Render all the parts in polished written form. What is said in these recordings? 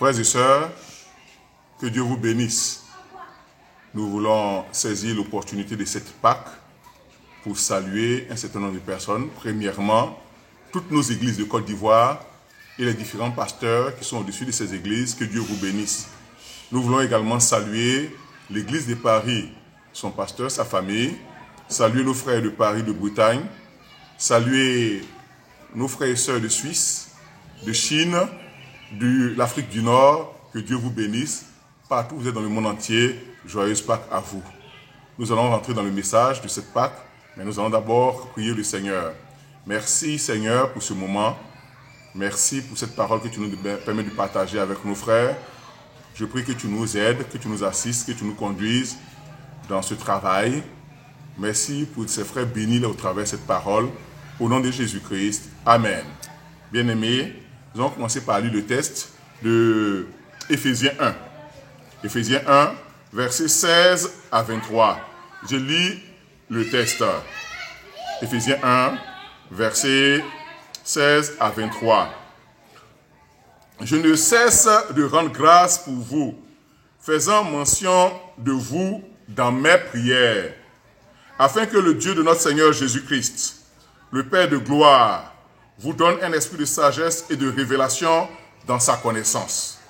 Frères et sœurs, que Dieu vous bénisse. Nous voulons saisir l'opportunité de cette Pâque pour saluer un certain nombre de personnes. Premièrement, toutes nos églises de Côte d'Ivoire et les différents pasteurs qui sont au-dessus de ces églises, que Dieu vous bénisse. Nous voulons également saluer l'église de Paris, son pasteur, sa famille, saluer nos frères de Paris, de Bretagne, saluer nos frères et sœurs de Suisse, de Chine, de l'Afrique du Nord, que Dieu vous bénisse. Partout où vous êtes dans le monde entier, joyeuse Pâques à vous. Nous allons rentrer dans le message de cette Pâques, mais nous allons d'abord prier le Seigneur. Merci Seigneur pour ce moment. Merci pour cette parole que tu nous permets de partager avec nos frères. Je prie que tu nous aides, que tu nous assistes, que tu nous conduises dans ce travail. Merci pour ces frères bénis au travers de cette parole. Au nom de Jésus-Christ. Amen. Bien-aimés, nous allons commencer par lire le texte de Éphésiens 1. Éphésiens 1, versets 16 à 23. Je lis le texte. Éphésiens 1, versets 16 à 23. Je ne cesse de rendre grâce pour vous, faisant mention de vous dans mes prières, afin que le Dieu de notre Seigneur Jésus-Christ, le Père de gloire, vous donne un esprit de sagesse et de révélation dans sa connaissance.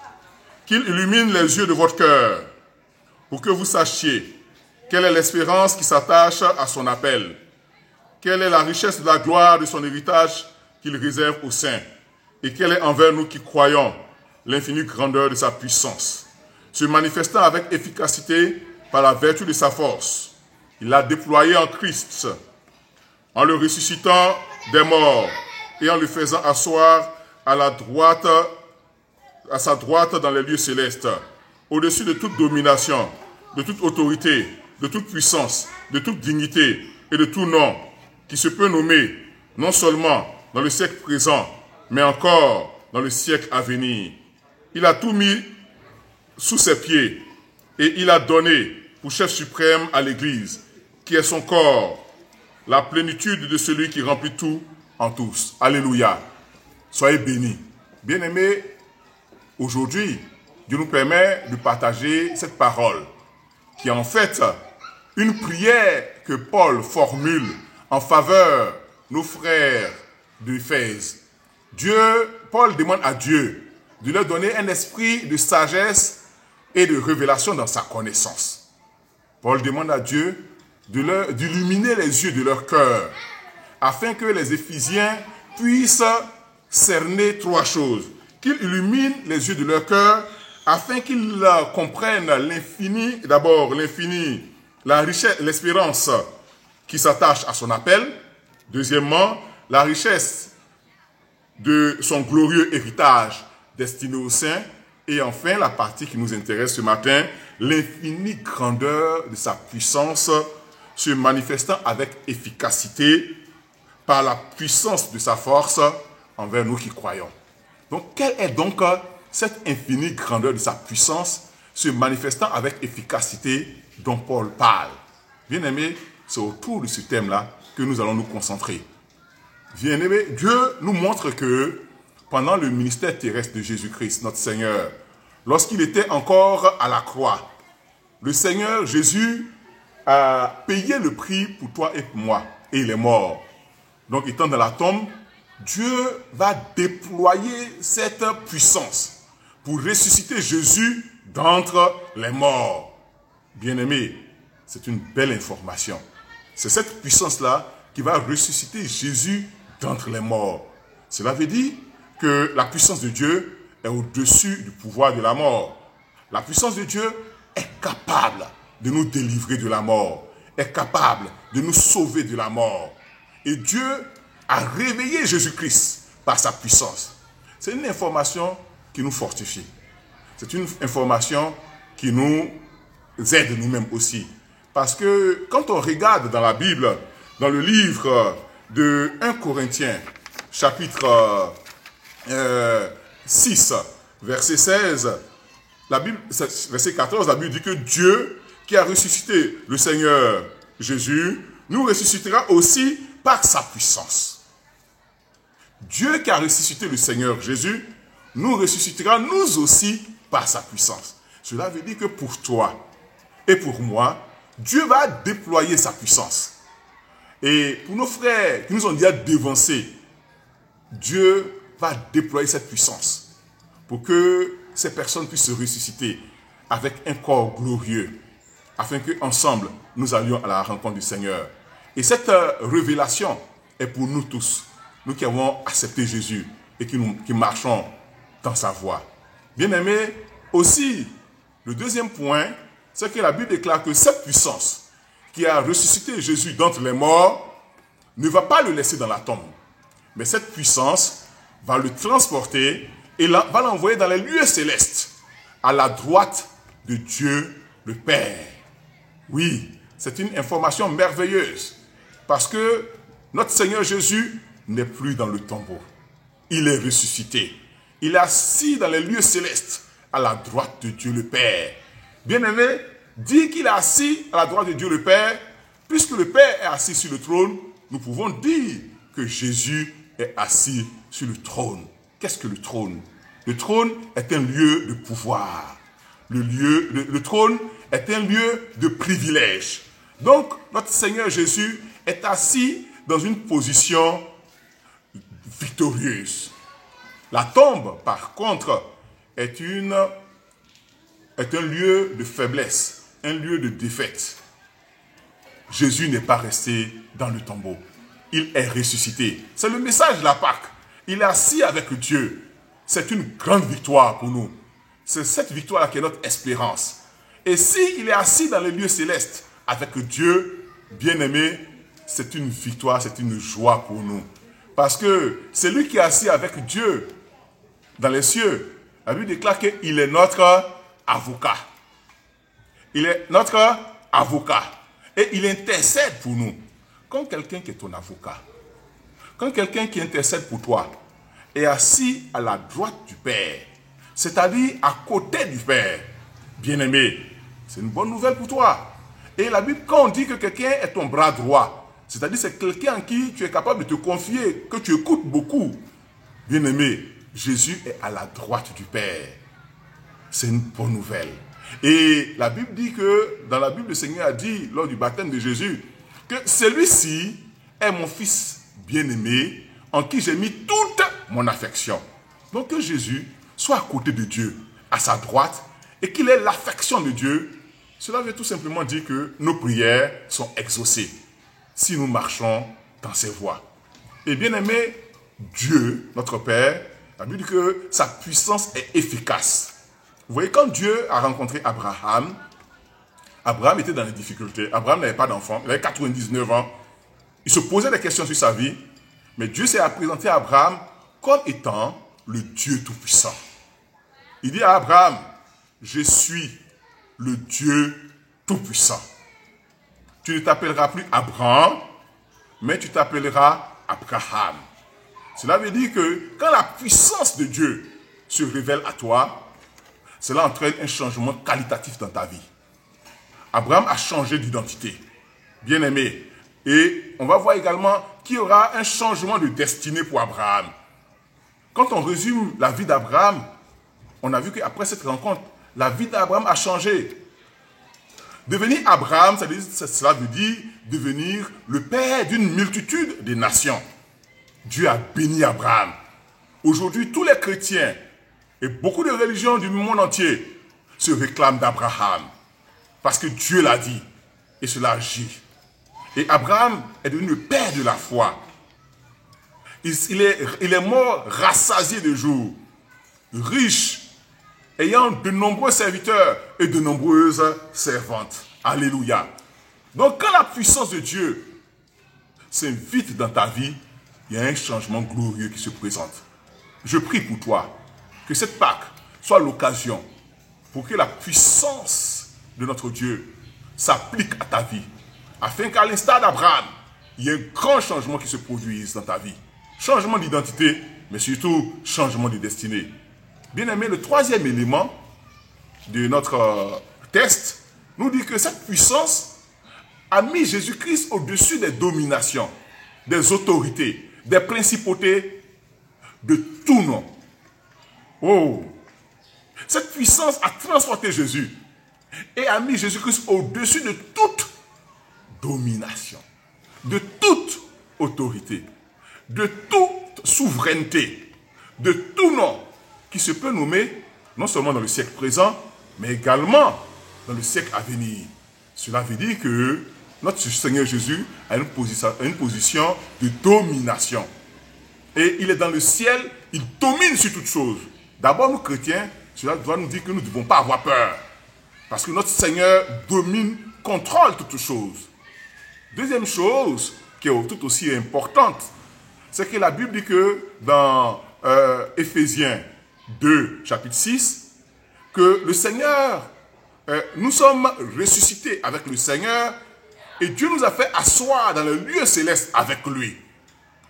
Qu'il illumine les yeux de votre cœur, pour que vous sachiez quelle est l'espérance qui s'attache à son appel, quelle est la richesse de la gloire de son héritage qu'il réserve aux saints, et quelle est envers nous qui croyons l'infinie grandeur de sa puissance, se manifestant avec efficacité par la vertu de sa force. Il l'a déployé en Christ, en le ressuscitant des morts et en le faisant asseoir à sa droite dans les lieux célestes, au-dessus de toute domination, de toute autorité, de toute puissance, de toute dignité et de tout nom qui se peut nommer, non seulement dans le siècle présent, mais encore dans le siècle à venir. Il a tout mis sous ses pieds et il a donné pour chef suprême à l'Église, qui est son corps, la plénitude de celui qui remplit tout en tous. Alléluia. Soyez bénis. Bien-aimés, aujourd'hui, Dieu nous permet de partager cette parole, qui est en fait une prière que Paul formule en faveur de nos frères d'Éphèse. Paul demande à Dieu de leur donner un esprit de sagesse et de révélation dans sa connaissance. Paul demande à Dieu d'illuminer les yeux de leur cœur, afin que les Éphésiens puissent cerner trois choses. Qu'il illumine les yeux de leur cœur, afin qu'ils comprennent l'infini, d'abord l'infini, la richesse, l'espérance qui s'attache à son appel. Deuxièmement, la richesse de son glorieux héritage destiné aux saints. Et enfin, la partie qui nous intéresse ce matin, l'infinie grandeur de sa puissance se manifestant avec efficacité par la puissance de sa force envers nous qui croyons. Donc, quelle est donc cette infinie grandeur de sa puissance se manifestant avec efficacité dont Paul parle? Bien aimé, c'est autour de ce thème-là que nous allons nous concentrer. Bien aimé, Dieu nous montre que pendant le ministère terrestre de Jésus-Christ, notre Seigneur, lorsqu'il était encore à la croix, le Seigneur Jésus a payé le prix pour toi et pour moi, et il est mort. Donc, étant dans la tombe, Dieu va déployer cette puissance pour ressusciter Jésus d'entre les morts. Bien-aimé, c'est une belle information. C'est cette puissance-là qui va ressusciter Jésus d'entre les morts. Cela veut dire que la puissance de Dieu est au-dessus du pouvoir de la mort. La puissance de Dieu est capable de nous délivrer de la mort, est capable de nous sauver de la mort. Et Dieu a réveillé Jésus-Christ par sa puissance. C'est une information qui nous fortifie. C'est une information qui nous aide nous-mêmes aussi. Parce que quand on regarde dans la Bible, dans le livre de 1 Corinthiens, chapitre 6, verset 16, verset 14, la Bible dit que Dieu, qui a ressuscité le Seigneur Jésus, nous ressuscitera aussi par sa puissance. Dieu qui a ressuscité le Seigneur Jésus nous ressuscitera nous aussi par sa puissance. Cela veut dire que pour toi et pour moi, Dieu va déployer sa puissance. Et pour nos frères qui nous ont déjà dévancés, Dieu va déployer cette puissance pour que ces personnes puissent se ressusciter avec un corps glorieux, afin qu'ensemble, nous allions à la rencontre du Seigneur. Et cette révélation est pour nous tous, nous qui avons accepté Jésus et qui marchons dans sa voie. Bien-aimés, aussi, le deuxième point, c'est que la Bible déclare que cette puissance qui a ressuscité Jésus d'entre les morts ne va pas le laisser dans la tombe. Mais cette puissance va le transporter et va l'envoyer dans les lieux célestes, à la droite de Dieu le Père. Oui, c'est une information merveilleuse, parce que notre Seigneur Jésus n'est plus dans le tombeau. Il est ressuscité. Il est assis dans les lieux célestes, à la droite de Dieu le Père. Bien-aimé, dire qu'il est assis à la droite de Dieu le Père, puisque le Père est assis sur le trône, nous pouvons dire que Jésus est assis sur le trône. Qu'est-ce que le trône? Le trône est un lieu de pouvoir. Le trône est un lieu de privilège. Donc, notre Seigneur Jésus est assis dans une position victorieuse. La tombe, par contre, est un lieu de faiblesse, un lieu de défaite. Jésus n'est pas resté dans le tombeau. Il est ressuscité. C'est le message de la Pâque. Il est assis avec Dieu. C'est une grande victoire pour nous. C'est cette victoire-là qui est notre espérance. Et s'il est assis dans les lieux célestes avec Dieu, bien-aimé, c'est une victoire, c'est une joie pour nous. Parce que c'est lui qui est assis avec Dieu dans les cieux. La Bible déclare qu'il est notre avocat. Il est notre avocat. Et il intercède pour nous. Quand quelqu'un qui est ton avocat, quand quelqu'un qui intercède pour toi est assis à la droite du Père, c'est-à-dire à côté du Père, bien-aimé, c'est une bonne nouvelle pour toi. Et la Bible, quand on dit que quelqu'un est ton bras droit, c'est-à-dire c'est quelqu'un en qui tu es capable de te confier, que tu écoutes beaucoup, bien-aimé, Jésus est à la droite du Père. C'est une bonne nouvelle. Et la Bible dit que, dans la Bible, le Seigneur a dit, lors du baptême de Jésus, que celui-ci est mon fils bien-aimé, en qui j'ai mis toute mon affection. Donc que Jésus soit à côté de Dieu, à sa droite, et qu'il ait l'affection de Dieu, cela veut tout simplement dire que nos prières sont exaucées, si nous marchons dans ses voies. Et bien-aimé, Dieu, notre Père, la Bible dit que sa puissance est efficace. Vous voyez, quand Dieu a rencontré Abraham, Abraham était dans les difficultés. Abraham n'avait pas d'enfant, il avait 99 ans. Il se posait des questions sur sa vie, mais Dieu s'est présenté à Abraham comme étant le Dieu Tout-Puissant. Il dit à Abraham, je suis le Dieu Tout-Puissant. Tu ne t'appelleras plus Abraham, mais tu t'appelleras Abraham. Cela veut dire que quand la puissance de Dieu se révèle à toi, cela entraîne un changement qualitatif dans ta vie. Abraham a changé d'identité, bien-aimé. Et on va voir également qu'il y aura un changement de destinée pour Abraham. Quand on résume la vie d'Abraham, on a vu qu'après cette rencontre, la vie d'Abraham a changé. Devenir Abraham, cela veut dire devenir le père d'une multitude de nations. Dieu a béni Abraham. Aujourd'hui, tous les chrétiens et beaucoup de religions du monde entier se réclament d'Abraham. Parce que Dieu l'a dit. Et cela agit. Et Abraham est devenu le père de la foi. Il est mort rassasié de jours. Riche. Ayant de nombreux serviteurs et de nombreuses servantes. Alléluia. Donc quand la puissance de Dieu s'invite dans ta vie, il y a un changement glorieux qui se présente. Je prie pour toi que cette Pâque soit l'occasion pour que la puissance de notre Dieu s'applique à ta vie, afin qu'à l'instar d'Abraham, il y ait un grand changement qui se produise dans ta vie. Changement d'identité, mais surtout changement de destinée. Bien-aimé, le troisième élément de notre test nous dit que cette puissance a mis Jésus-Christ au-dessus des dominations, des autorités, des principautés, de tout nom. Oh! Cette puissance a transporté Jésus et a mis Jésus-Christ au-dessus de toute domination, de toute autorité, de toute souveraineté, de tout nom qui se peut nommer non seulement dans le siècle présent, mais également dans le siècle à venir. Cela veut dire que notre Seigneur Jésus a une position de domination. Et il est dans le ciel, il domine sur toutes choses. D'abord, nous chrétiens, cela doit nous dire que nous ne devons pas avoir peur. Parce que notre Seigneur domine, contrôle toutes choses. Deuxième chose, qui est tout aussi importante, c'est que la Bible dit que dans Éphésiens 2, chapitre 6, que le Seigneur, nous sommes ressuscités avec le Seigneur et Dieu nous a fait asseoir dans le lieu céleste avec lui.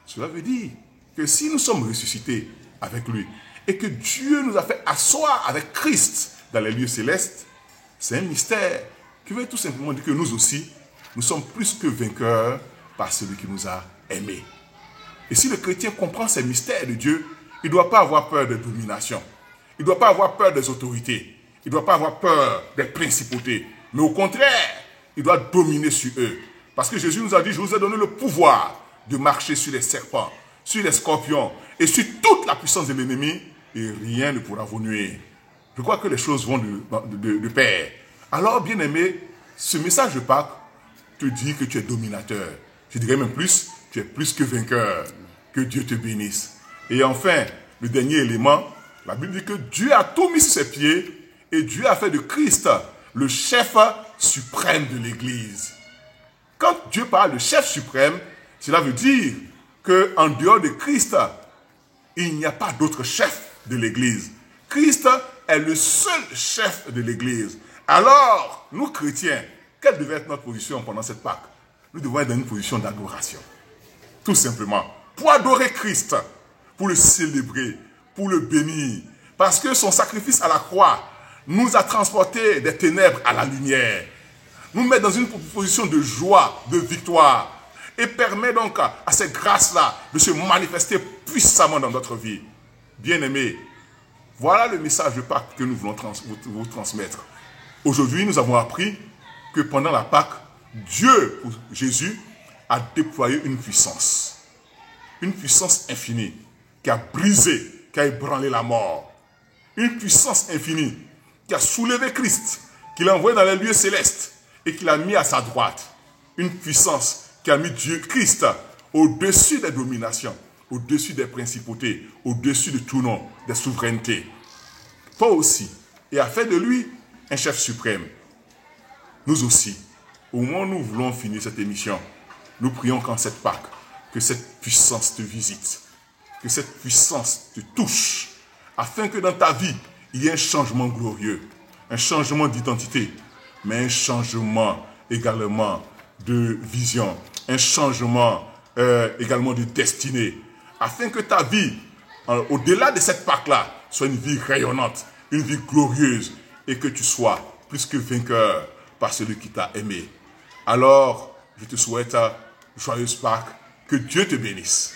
Cela veut dire que si nous sommes ressuscités avec lui et que Dieu nous a fait asseoir avec Christ dans les lieux célestes, c'est un mystère qui veut tout simplement dire que nous aussi, nous sommes plus que vainqueurs par celui qui nous a aimés. Et si le chrétien comprend ces mystères de Dieu, il ne doit pas avoir peur de domination. Il ne doit pas avoir peur des autorités. Il ne doit pas avoir peur des principautés. Mais au contraire, il doit dominer sur eux. Parce que Jésus nous a dit, je vous ai donné le pouvoir de marcher sur les serpents, sur les scorpions et sur toute la puissance de l'ennemi et rien ne pourra vous nuire. Je crois que les choses vont de pair. Alors, bien-aimé, ce message de Pâques te dit que tu es dominateur. Je dirais même plus, tu es plus que vainqueur. Que Dieu te bénisse. Et enfin, le dernier élément, la Bible dit que Dieu a tout mis sur ses pieds et Dieu a fait de Christ le chef suprême de l'Église. Quand Dieu parle de chef suprême, cela veut dire qu'en dehors de Christ, il n'y a pas d'autre chef de l'Église. Christ est le seul chef de l'Église. Alors, nous chrétiens, quelle devait être notre position pendant cette Pâque? Nous devons être dans une position d'adoration. Tout simplement. Pour adorer Christ, pour le célébrer, pour le bénir. Parce que son sacrifice à la croix nous a transportés des ténèbres à la lumière. Nous met dans une position de joie, de victoire. Et permet donc à ces grâces-là de se manifester puissamment dans notre vie. Bien-aimés, voilà le message de Pâques que nous voulons vous transmettre. Aujourd'hui, nous avons appris que pendant la Pâque, Dieu, Jésus, a déployé une puissance infinie, qui a brisé, qui a ébranlé la mort. Une puissance infinie, qui a soulevé Christ, qui l'a envoyé dans les lieux célestes, et qui l'a mis à sa droite. Une puissance qui a mis Dieu, Christ, au-dessus des dominations, au-dessus des principautés, au-dessus de tout nom, des souverainetés. Toi aussi, et a fait de lui un chef suprême. Nous aussi, au moment où nous voulons finir cette émission, nous prions qu'en cette Pâque, que cette puissance te visite, que cette puissance te touche, afin que dans ta vie, il y ait un changement glorieux, un changement d'identité, mais un changement également de vision, un changement également de destinée, afin que ta vie, au-delà de cette Pâque-là, soit une vie rayonnante, une vie glorieuse, et que tu sois plus que vainqueur par celui qui t'a aimé. Alors, je te souhaite joyeuse Pâques, que Dieu te bénisse.